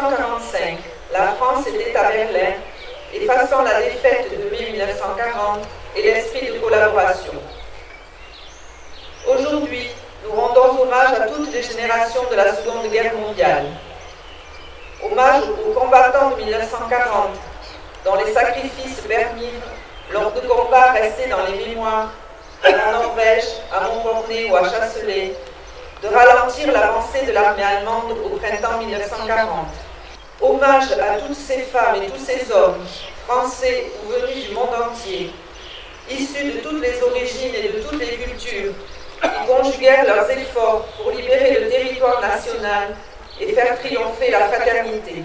1945, la France était à Berlin, effaçant la défaite de mai 1940 et l'esprit de collaboration. Aujourd'hui, nous rendons hommage à toutes les générations de la Seconde Guerre mondiale. Hommage aux combattants de 1940, dont les sacrifices permis, lors de combats restés dans les mémoires, en Norvège, à Montcornet ou à Chasselet, de ralentir l'avancée de l'armée allemande au printemps 1940. Hommage à toutes ces femmes et tous ces hommes, français ou venus du monde entier, issus de toutes les origines et de toutes les cultures, qui conjuguèrent leurs efforts pour libérer le territoire national et faire triompher la fraternité.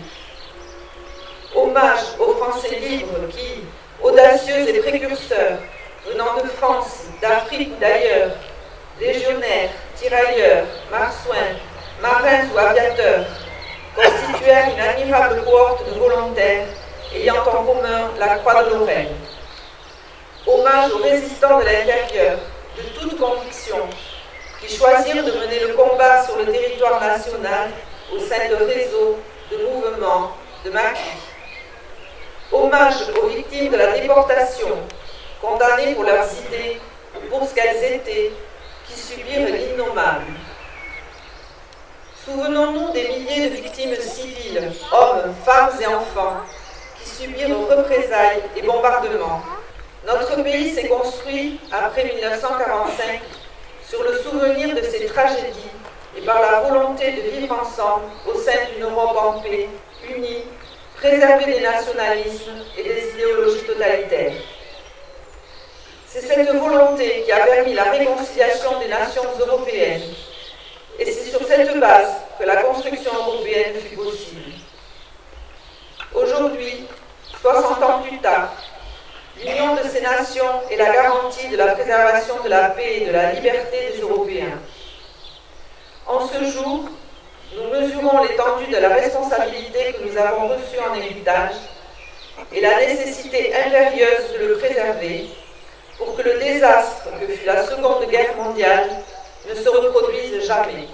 Hommage aux Français libres qui, audacieux et précurseurs, venant de France, d'Afrique ou d'ailleurs, légionnaires, tirailleurs, marsouins, marins ou aviateurs, constituèrent une admirable cohorte de volontaires ayant en commun la croix de Lorraine. Hommage aux résistants de l'intérieur, de toute conviction, qui choisirent de mener le combat sur le territoire national au sein de réseaux, de mouvements, de maquis. Hommage aux victimes de la déportation, condamnées pour leurs idées ou pour ce qu'elles étaient, qui subirent l'innommable. Souvenons-nous des milliers de victimes civiles, hommes, femmes et enfants, qui subirent représailles et bombardements. Notre pays s'est construit, après 1945, sur le souvenir de ces tragédies et par la volonté de vivre ensemble au sein d'une Europe en paix, unie, préservée des nationalismes et des idéologies totalitaires. C'est cette volonté qui a permis la réconciliation des nations européennes. Et c'est sur cette base que la construction européenne fut possible. Aujourd'hui, 60 ans plus tard, l'union de ces nations est la garantie de la préservation de la paix et de la liberté des Européens. En ce jour, nous mesurons l'étendue de la responsabilité que nous avons reçue en héritage et la nécessité impérieuse de le préserver pour que le désastre que fut la Seconde Guerre mondiale ne se reproduise jamais.